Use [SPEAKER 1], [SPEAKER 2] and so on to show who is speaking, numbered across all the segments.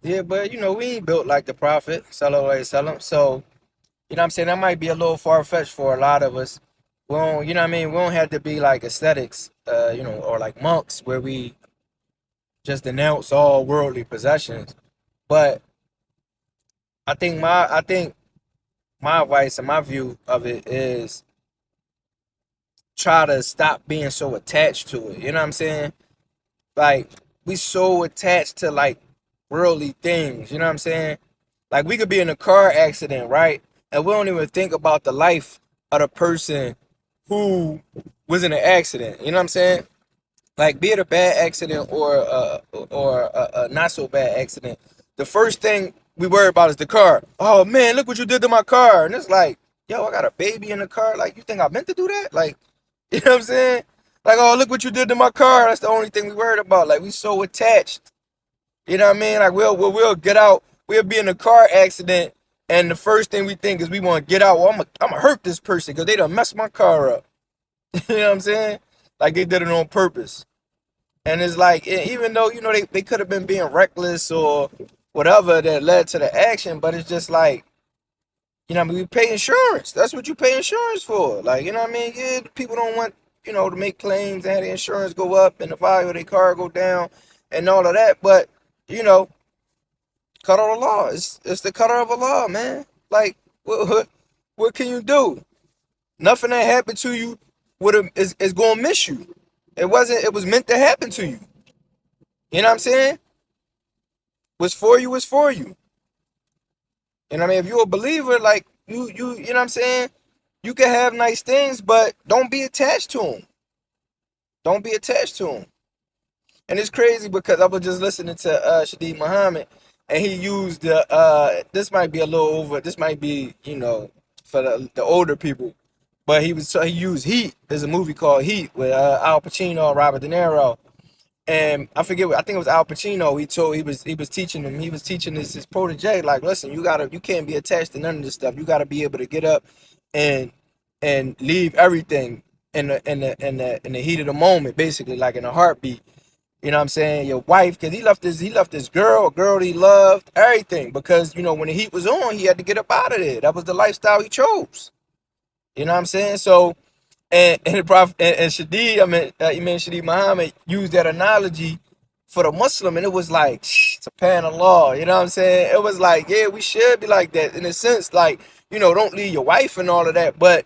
[SPEAKER 1] Yeah, but we ain't built like the Prophet, sallallahu alaihi wasallam. So, what I'm saying? That might be a little far fetched for a lot of us. We don't, you know what I mean? We don't have to be like ascetics, or like monks where we just denounce all worldly possessions. But I think my advice and my view of it is try to stop being so attached to it. You know what I'm saying? Like we so attached to like worldly things, you know what I'm saying? Like we could be in a car accident, right? And we don't even think about the life of the person who was in an accident. You know what I'm saying? Like be it a bad accident or a not so bad accident. The first thing we worry about is the car. Oh man, look what you did to my car. And it's like, yo, I got a baby in the car. Like you think I meant to do that? Like, you know what I'm saying? Like, oh, look what you did to my car. That's the only thing we worried about. Like we so attached. You know what I mean? Like we'll get out. We'll be in a car accident, and the first thing we think is we want to get out. Well, I'm gonna hurt this person because they done messed my car up. You know what I'm saying? Like they did it on purpose. And it's like even though they could have been being reckless or whatever that led to the action, but it's just like what I mean, we pay insurance. That's what you pay insurance for. Like, you know what I mean? Yeah, people don't want, to make claims and have the insurance go up and the value of their car go down and all of that. But, you know, cut of the law. It's the cutter of a law, man. Like, what can you do? Nothing that happened to you is gonna miss you. It was meant to happen to you. You know what I'm saying? What's for you is for you. And I mean, if you're a believer, like you know what I'm saying? You can have nice things, but don't be attached to them. Don't be attached to them. And it's crazy because I was just listening to Shadi Muhammad, and he used this might be a little over. This might be for the older people, but he used Heat. There's a movie called Heat with Al Pacino and Robert De Niro, and I forget what I think it was Al Pacino. He was teaching him. He was teaching his protege like, listen, you can't be attached to none of this stuff. You gotta be able to get up and leave everything in the heat of the moment, basically like in a heartbeat. You know what I'm saying? Your wife, because he left his girl, a girl that he loved, everything. Because when the heat was on, he had to get up out of there. That was the lifestyle he chose. You know what I'm saying? So and the Prophet and Shadid, Imam Shadid Muhammad used that analogy for the Muslim, and it was like it's a pan of law. You know what I'm saying? It was like, yeah, we should be like that in a sense, like don't leave your wife and all of that, but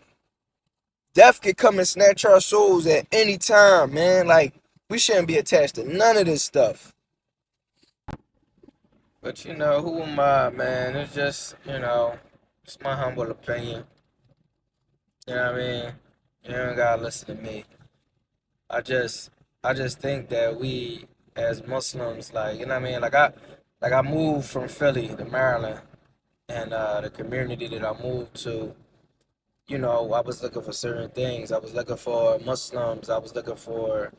[SPEAKER 1] death could come and snatch our souls at any time, man. Like we shouldn't be attached to none of this stuff. But who am I, man? It's just it's my humble opinion. You know what I mean? You don't gotta listen to me. I just I just think that we as Muslims, like what I mean, like I moved from Philly to Maryland, and the community that I moved to, I was looking for certain things. I was looking for Muslims. I was looking for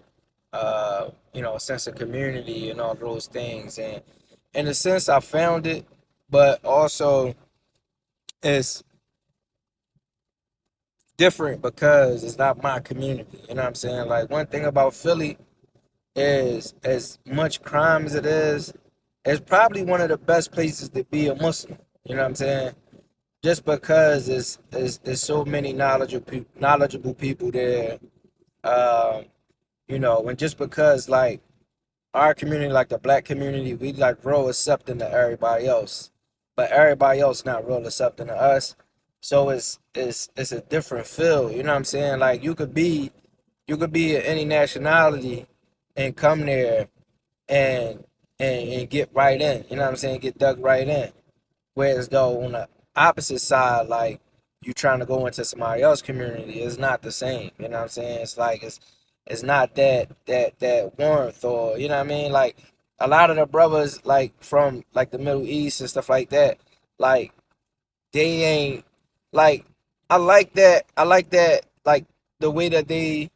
[SPEAKER 1] a sense of community and all those things. And in a sense, I found it, but also it's different because it's not my community. You know what I'm saying? Like one thing about Philly is as much crime as it is, it's probably one of the best places to be a Muslim. You know what I'm saying? Just because it's so many knowledgeable people there. Um, and just because like our community, like the black community, we like real accepting to everybody else, but everybody else not real accepting to us. So it's a different feel. You know what I'm saying? Like you could be any nationality and come there and and get right in. You know what I'm saying? Get dug right in. Whereas though on the opposite side, like you trying to go into somebody else's community, it's not the same. You know what I'm saying? It's like it's not that warmth, or you know what I mean? Like a lot of the brothers like from like the Middle East and stuff like that, like they ain't like I like that like the way that they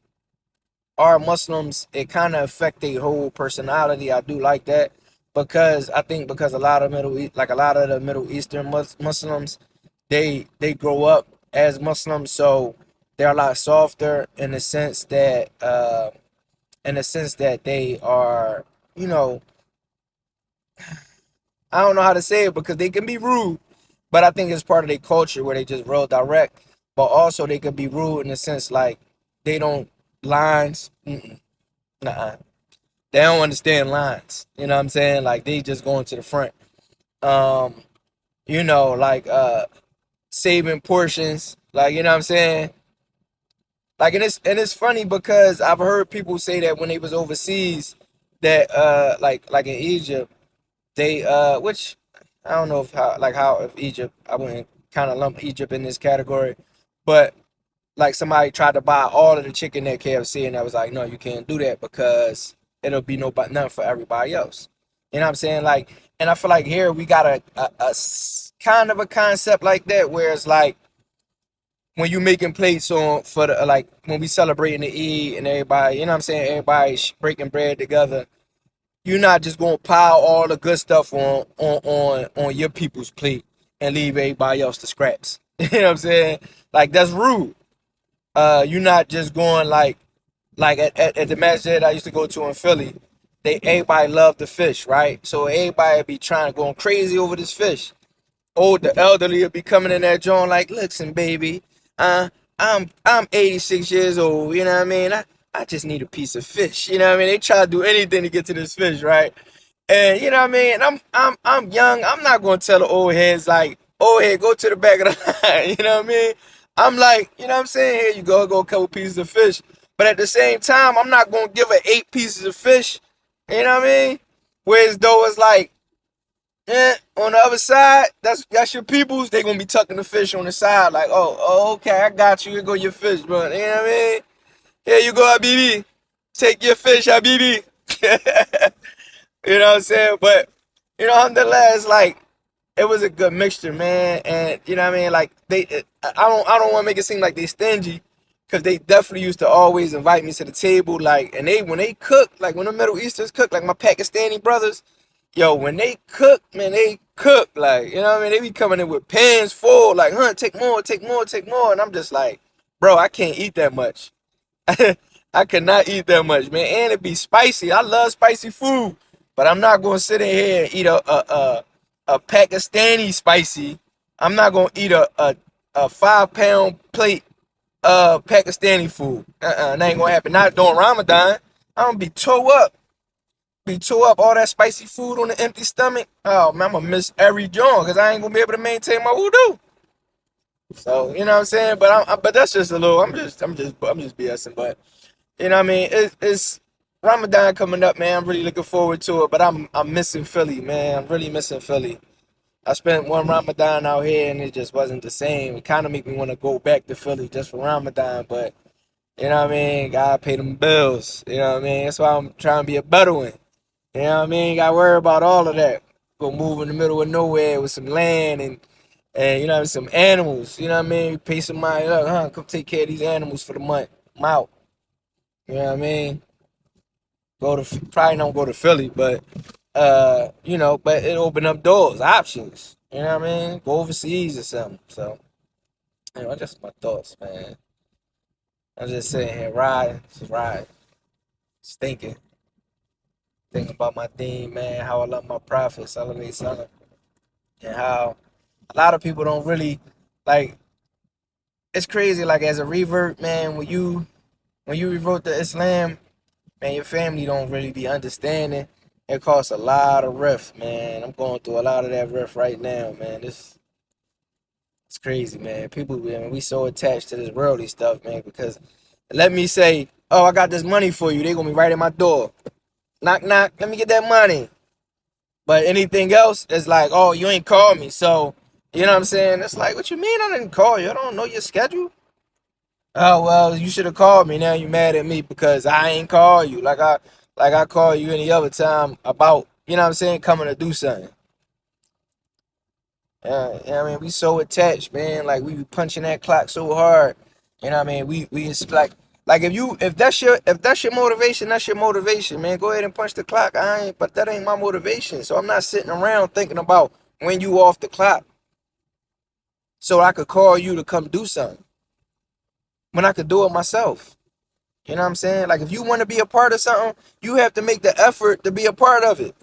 [SPEAKER 1] are Muslims, it kind of affect their whole personality. I do like that because I think because a lot of like a lot of the Middle Eastern Muslims, they grow up as Muslims, so they're a lot softer in the sense that they are, you know, I don't know how to say it because they can be rude, but I think it's part of their culture where they just real direct. But also they could be rude in the sense like they don't lines. Nah, they don't understand lines. You know what I'm saying? Like they just going to the front. Um, like saving portions. Like you know what I'm saying? Like and it's funny because I've heard people say that when they was overseas, that like in Egypt, they which I don't know how if Egypt, I wouldn't kind of lump Egypt in this category, but like somebody tried to buy all of the chicken at KFC and I was like, no, you can't do that because it'll be none for everybody else. You know what I'm saying? Like, and I feel like here we got kind of a concept like that where it's like when you making plates on for the like when we celebrating the Eid and everybody, you know what I'm saying? Everybody breaking bread together. You're not just gonna pile all the good stuff on your people's plate and leave everybody else the scraps. You know what I'm saying? Like that's rude. You're not just going like at the masjid I used to go to in Philly. Everybody loved the fish, right? So everybody be trying to go crazy over this fish. The elderly will be coming in that joint like, listen, baby, uh, I'm 86 years old. You know what I mean? I just need a piece of fish. You know what I mean? They try to do anything to get to this fish, right? And you know what I mean? I'm young. I'm not gonna tell the old heads like, old head, go to the back of the line. You know what I mean? I'm like, you know what I'm saying? Here you go a couple pieces of fish. But at the same time, I'm not gonna give her 8 pieces of fish. You know what I mean? Whereas though it's like, on the other side, that's your peoples. They gonna be tucking the fish on the side, like, okay, I got you. Here go your fish, bro. You know what I mean? Here you go, Habibi. Take your fish, Habibi. You know what I'm saying? But alhamdulillah, it's like it was a good mixture, man. And you know what I mean? Like I don't want to make it seem like they stingy, because they definitely used to always invite me to the table. Like, and when they cook, like when the Middle Easterns cook, like my Pakistani brothers, yo, when they cook, man, they cook like, you know what I mean? They be coming in with pans full, like, huh, take more, take more, take more. And I'm just like, bro, I can't eat that much. I cannot eat that much, man. And it be spicy. I love spicy food, but I'm not gonna sit in here and eat a Pakistani spicy. I'm not gonna eat a 5 pound plate Pakistani food. That ain't gonna happen. Not during Ramadan. I'm gonna be toe up all that spicy food on an empty stomach. Oh man, I'm gonna miss every joint because I ain't gonna be able to maintain my wudu. So you know what I'm saying. But that's just a little. I'm just BSing. But you know what I mean. It's Ramadan coming up, man. I'm really looking forward to it. But I'm missing Philly, man. I'm really missing Philly. I spent one Ramadan out here and it just wasn't the same. It kind of made me want to go back to Philly just for Ramadan, but you know what I mean? Gotta pay them bills. You know what I mean? That's why I'm trying to be a better one. You know what I mean? Gotta worry about all of that. Go move in the middle of nowhere with some land and you know, some animals. You know what I mean? Pay some money. Look, come take care of these animals for the month. I'm out. You know what I mean? Probably don't go to Philly, but but it opened up doors, options. You know what I mean? Go overseas or something. So, just my thoughts, man. I'm just sitting here riding, just riding, just thinking about my theme, man, how I love my prophet, sallallahu alaihi wasallam, and how a lot of people don't really like. It's crazy, like as a revert, man. When you revert to Islam, man, your family don't really be understanding. It costs a lot of riff, man. I'm going through a lot of that riff right now, man. It's crazy, man. People, man, we so attached to this worldly stuff, man. Because let me say, oh, I got this money for you. They gonna be right at my door. Knock, knock. Let me get that money. But anything else, it's like, oh, you ain't called me. So, you know what I'm saying? It's like, what you mean I didn't call you? I don't know your schedule. Oh well, you should have called me. Now you mad at me because I ain't call you like I call you any other time about, you know what I'm saying, coming to do something. Yeah, I mean, we so attached, man. Like we be punching that clock so hard. You know what I mean? We it's like if that's your motivation, that's your motivation, man. Go ahead and punch the clock. But that ain't my motivation. So I'm not sitting around thinking about when you off the clock so I could call you to come do something when I could do it myself. You know what I'm saying? Like if you want to be a part of something, you have to make the effort to be a part of it.